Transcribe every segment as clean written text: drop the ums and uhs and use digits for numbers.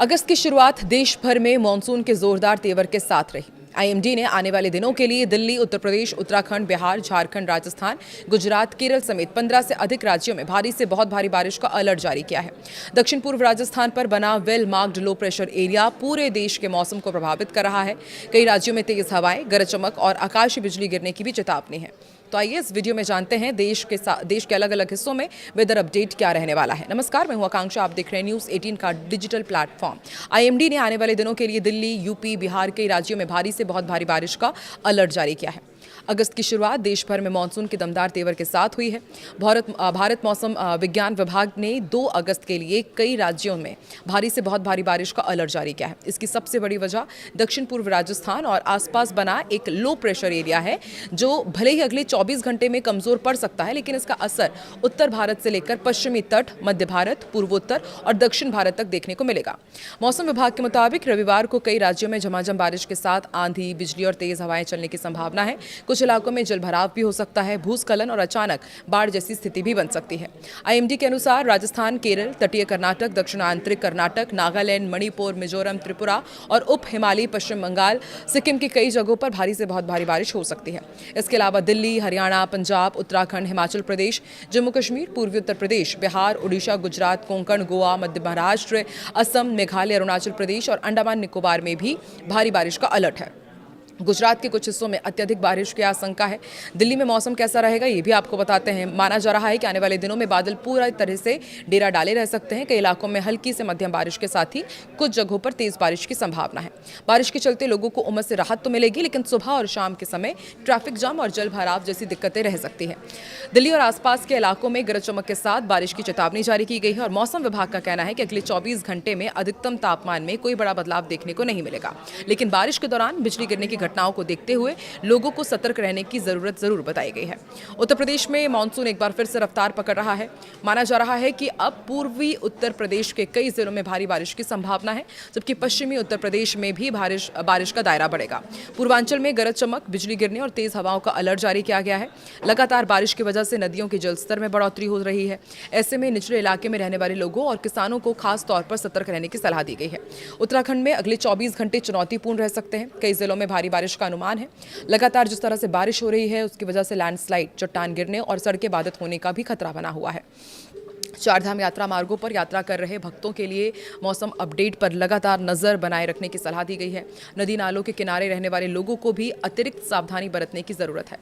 अगस्त की शुरुआत देश भर में मानसून के जोरदार तेवर के साथ रही। आईएमडी ने आने वाले दिनों के लिए दिल्ली, उत्तर प्रदेश, उत्तराखंड, बिहार, झारखंड, राजस्थान, गुजरात, केरल समेत 15 से अधिक राज्यों में भारी से बहुत भारी बारिश का अलर्ट जारी किया है। दक्षिण पूर्व राजस्थान पर बना well marked low pressure area पूरे देश के मौसम को प्रभावित कर रहा है। कई राज्यों में तेज हवाएं, गरज चमक और आकाशीय बिजली गिरने की भी चेतावनी है। तो आइए इस वीडियो में जानते हैं देश के अलग अलग हिस्सों में वेदर अपडेट क्या रहने वाला है। नमस्कार, मैं हूं आकांक्षा, आप देख रहे हैं न्यूज़ 18 का डिजिटल प्लेटफॉर्म। आईएमडी ने आने वाले दिनों के लिए दिल्ली, यूपी, बिहार के राज्यों में भारी से बहुत भारी बारिश का अलर्ट जारी किया है। अगस्त की शुरुआत देश भर में मानसून के दमदार तेवर के साथ हुई है। भारत मौसम विज्ञान विभाग ने 2 अगस्त के लिए कई राज्यों में भारी से बहुत भारी बारिश का अलर्ट जारी किया है। इसकी सबसे बड़ी वजह दक्षिण पूर्व राजस्थान और आसपास बना एक लो प्रेशर एरिया है, जो भले ही अगले 24 घंटे में कमजोर पड़ सकता है, लेकिन इसका असर उत्तर भारत से लेकर पश्चिमी तट, मध्य भारत, पूर्वोत्तर और दक्षिण भारत तक देखने को मिलेगा। मौसम विभाग के मुताबिक रविवार को कई राज्यों में झमाझम बारिश के साथ आंधी, बिजली और तेज हवाएं चलने की संभावना है। कुछ इलाकों में जलभराव भी हो सकता है, भूस्खलन और अचानक बाढ़ जैसी स्थिति भी बन सकती है। आईएमडी के अनुसार राजस्थान, केरल, तटीय कर्नाटक, दक्षिण आंतरिक कर्नाटक, नागालैंड, मणिपुर, मिजोरम, त्रिपुरा और उप हिमालयी पश्चिम बंगाल, सिक्किम की कई जगहों पर भारी से बहुत भारी बारिश हो सकती है। इसके अलावा दिल्ली, हरियाणा, पंजाब, उत्तराखंड, हिमाचल प्रदेश, जम्मू कश्मीर, पूर्वी उत्तर प्रदेश, बिहार, उड़ीसा, गुजरात, कोंकण, गोवा, मध्य महाराष्ट्र, असम, मेघालय, अरुणाचल प्रदेश और अंडमान निकोबार में भी भारी बारिश का अलर्ट है। गुजरात के कुछ हिस्सों में अत्यधिक बारिश की आशंका है। दिल्ली में मौसम कैसा रहेगा ये भी आपको बताते हैं। माना जा रहा है कि आने वाले दिनों में बादल पूरी तरह से डेरा डाले रह सकते हैं। कई इलाकों में हल्की से मध्यम बारिश के साथ ही कुछ जगहों पर तेज बारिश की संभावना है। बारिश के चलते लोगों को उमस से राहत तो मिलेगी, लेकिन सुबह और शाम के समय ट्रैफिक जाम और जल भराव जैसी दिक्कतें रह सकती हैं। दिल्ली और आसपास के इलाकों में गरज चमक के साथ बारिश की चेतावनी जारी की गई है और मौसम विभाग का कहना है कि अगले 24 घंटे में अधिकतम तापमान में कोई बड़ा बदलाव देखने को नहीं मिलेगा, लेकिन बारिश के दौरान बिजली गिरने की घटनाओं को देखते हुए लोगों को सतर्क रहने की जरूरत जरूर बताई गई है। उत्तर प्रदेश में मानसून एक बार फिर से रफ्तार पकड़ रहा है। माना जा रहा है कि अब पूर्वी उत्तर प्रदेश के कई जिलों में भारी बारिश की संभावना है, जबकि पश्चिमी उत्तर प्रदेश में भी बारिश का दायरा बढ़ेगा। पूर्वांचल में गरज चमक, बिजली गिरने और तेज हवाओं का अलर्ट जारी किया गया है। लगातार बारिश की वजह से नदियों के जलस्तर में बढ़ोतरी हो रही है। ऐसे में निचले इलाके में रहने वाले लोगों और किसानों को खास तौर पर सतर्क रहने की सलाह दी गई है। उत्तराखंड में अगले 24 घंटे चुनौतीपूर्ण रह सकते हैं। कई जिलों में भारी बारिश का अनुमान है। लगातार जिस तरह से बारिश हो रही है, उसकी वजह से लैंडस्लाइड, चट्टान गिरने और सड़कें बाधित होने का भी खतरा बना हुआ है। चारधाम यात्रा मार्गों पर यात्रा कर रहे भक्तों के लिए मौसम अपडेट पर लगातार नजर बनाए रखने की सलाह दी गई है। नदी नालों के किनारे रहने वाले लोगों को भी अतिरिक्त सावधानी बरतने की जरूरत है।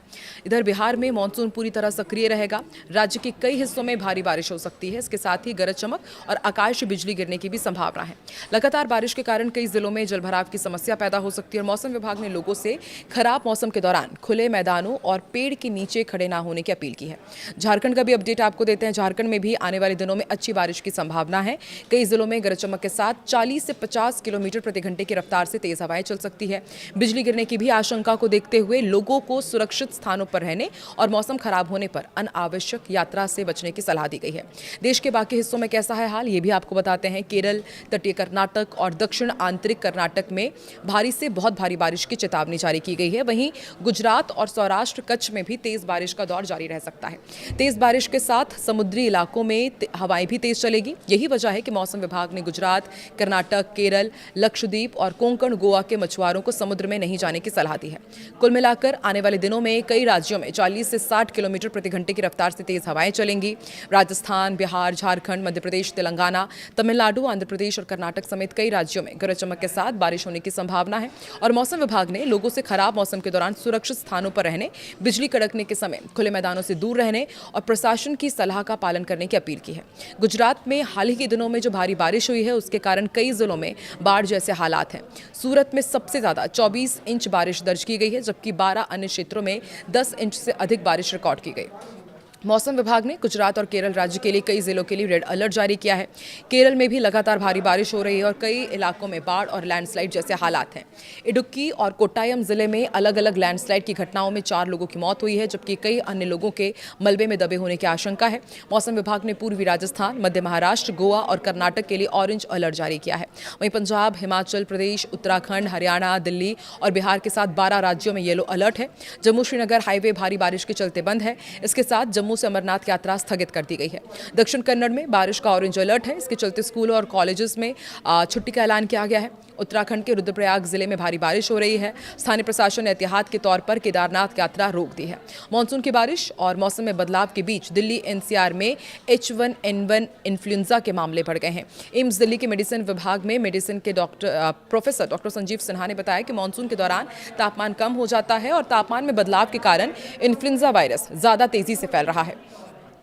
इधर बिहार में मानसून पूरी तरह सक्रिय रहेगा। राज्य के कई हिस्सों में भारी बारिश हो सकती है। इसके साथ ही गरज चमक और आकाशीय बिजली गिरने की भी संभावना है। लगातार बारिश के कारण कई जिलों में जलभराव की समस्या पैदा हो सकती है और मौसम विभाग ने लोगों से खराब मौसम के दौरान खुले मैदानों और पेड़ के नीचे खड़े न होने की अपील की है। झारखंड का भी अपडेट आपको देते हैं। झारखंड में भी आने वाले दिनों में अच्छी बारिश की संभावना है। कई जिलों में गरज चमक के साथ 40 से 50 किलोमीटर प्रति घंटे की रफ्तार से तेज हवाएं चल सकती है। बिजली गिरने की भी आशंका को देखते हुए लोगों को सुरक्षित स्थानों पर रहने और मौसम खराब होने पर अनावश्यक यात्रा से बचने की सलाह दी गई है। देश के बाकी हिस्सों में कैसा है हाल, ये भी आपको बताते हैं। केरल, तटीय कर्नाटक और दक्षिण आंतरिक कर्नाटक में भारी से बहुत भारी बारिश की चेतावनी जारी की गई है। वहीं गुजरात और सौराष्ट्र, कच्छ में भी तेज बारिश का दौर जारी रह सकता है। तेज बारिश के साथ समुद्री इलाकों में हवाएं भी तेज चलेगी। यही वजह है कि मौसम विभाग ने गुजरात, कर्नाटक, केरल, लक्षद्वीप और कोंकण, गोवा के मछुआरों को समुद्र में नहीं जाने की सलाह दी है। कुल मिलाकर आने वाले दिनों में कई राज्यों में 40 से 60 किलोमीटर प्रति घंटे की रफ्तार से तेज हवाएं चलेंगी। राजस्थान, बिहार, झारखंड, मध्य प्रदेश, तेलंगाना, तमिलनाडु, आंध्र प्रदेश और कर्नाटक समेत कई राज्यों में गरज चमक के साथ बारिश होने की संभावना है और मौसम विभाग ने लोगों से खराब मौसम के दौरान सुरक्षित स्थानों पर रहने, बिजली कड़कने के समय खुले मैदानों से दूर रहने और प्रशासन की सलाह का पालन करने की अपील की है। गुजरात में हाल ही के दिनों में जो भारी बारिश हुई है, उसके कारण कई जिलों में बाढ़ जैसे हालात हैं। सूरत में सबसे ज्यादा 24 इंच बारिश दर्ज की गई है, जबकि 12 अन्य क्षेत्रों में 10 इंच से अधिक बारिश रिकॉर्ड की गई। मौसम विभाग ने गुजरात और केरल राज्य के लिए कई जिलों के लिए रेड अलर्ट जारी किया है। केरल में भी लगातार भारी बारिश हो रही है और कई इलाकों में बाढ़ और लैंडस्लाइड जैसे हालात हैं। इडुक्की और कोट्टायम जिले में अलग अलग लैंडस्लाइड की घटनाओं में 4 लोगों की मौत हुई है, जबकि कई अन्य लोगों के मलबे में दबे होने की आशंका है। मौसम विभाग ने पूर्वी राजस्थान, मध्य महाराष्ट्र, गोवा और कर्नाटक के लिए ऑरेंज अलर्ट जारी किया है। वहीं पंजाब, हिमाचल प्रदेश, उत्तराखंड, हरियाणा, दिल्ली और बिहार के साथ 12 राज्यों में येलो अलर्ट है। जम्मू श्रीनगर हाईवे भारी बारिश के चलते बंद है। इसके साथ जम्मू जम्मू से अमरनाथ यात्रा स्थगित कर दी गई है। दक्षिण कन्नड़ में बारिश का ऑरेंज अलर्ट है। इसके चलते स्कूलों और कॉलेजेस में छुट्टी का ऐलान किया गया है। उत्तराखंड के रुद्रप्रयाग जिले में भारी बारिश हो रही है। स्थानीय प्रशासन ने एहतियात के तौर पर केदारनाथ यात्रा रोक दी है। मानसून की बारिश और मौसम में बदलाव के बीच दिल्ली एनसीआर में H1N1 इन्फ्लुएंजा के मामले बढ़ गए हैं। एम्स दिल्ली के मेडिसिन विभाग में मेडिसिन के प्रोफेसर डॉक्टर संजीव सिन्हा ने बताया कि मानसून के दौरान तापमान कम हो जाता है और तापमान में बदलाव के कारण इन्फ्लुएंजा वायरस ज्यादा तेजी से फैल रहा है।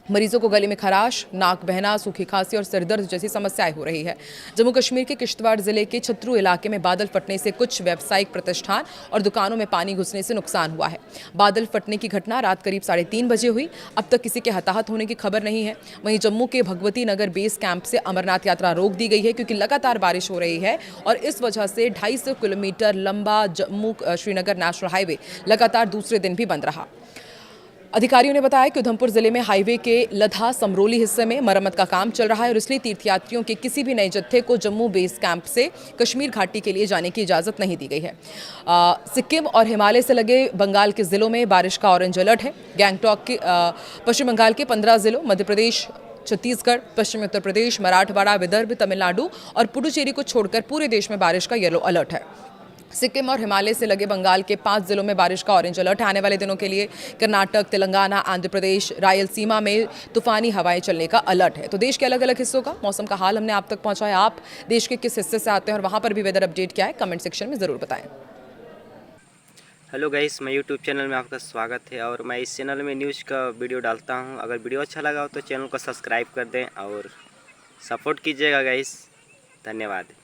मरीजों को गले में खराश, नाक बहना, सूखी खांसी और सिरदर्द जैसी समस्याएं हो रही है। जम्मू कश्मीर के किश्तवाड़ जिले के छतरू इलाके में बादल फटने से कुछ व्यावसायिक प्रतिष्ठान और दुकानों में पानी घुसने से नुकसान हुआ है। बादल फटने की घटना रात करीब 3:30 बजे हुई। अब तक किसी के हताहत होने की खबर नहीं है। वहीं जम्मू के भगवती नगर बेस कैंप से अमरनाथ यात्रा रोक दी गई है क्योंकि लगातार बारिश हो रही है और इस वजह से 250 किलोमीटर लंबा जम्मू श्रीनगर नेशनल हाईवे लगातार दूसरे दिन भी बंद रहा। अधिकारियों ने बताया कि उधमपुर जिले में हाईवे के लधा समरोली हिस्से में मरम्मत का काम चल रहा है और इसलिए तीर्थयात्रियों के किसी भी नए जत्थे को जम्मू बेस कैंप से कश्मीर घाटी के लिए जाने की इजाजत नहीं दी गई है। सिक्किम और हिमालय से लगे बंगाल के जिलों में बारिश का ऑरेंज अलर्ट है। गैंगटॉक के पश्चिम बंगाल के 15 जिलों, मध्य प्रदेश, छत्तीसगढ़, पश्चिमी उत्तर प्रदेश, मराठवाड़ा, विदर्भ, तमिलनाडु और पुडुचेरी को छोड़कर पूरे देश में बारिश का येलो अलर्ट है। सिक्किम और हिमालय से लगे बंगाल के 5 जिलों में बारिश का ऑरेंज अलर्ट है। आने वाले दिनों के लिए कर्नाटक, तेलंगाना, आंध्र प्रदेश, रायलसीमा में तूफानी हवाएं चलने का अलर्ट है। तो देश के अलग अलग हिस्सों का मौसम का हाल हमने आप तक पहुंचाया। आप देश के किस हिस्से से आते हैं और वहां पर भी वेदर अपडेट क्या है, कमेंट सेक्शन में ज़रूर बताएं। हेलो गाइस, मैं यूट्यूब चैनल में आपका स्वागत है और मैं इस चैनल में न्यूज़ का वीडियो डालता हूं। अगर वीडियो अच्छा लगा हो तो चैनल को सब्सक्राइब कर दें और सपोर्ट कीजिएगा गाइस। धन्यवाद।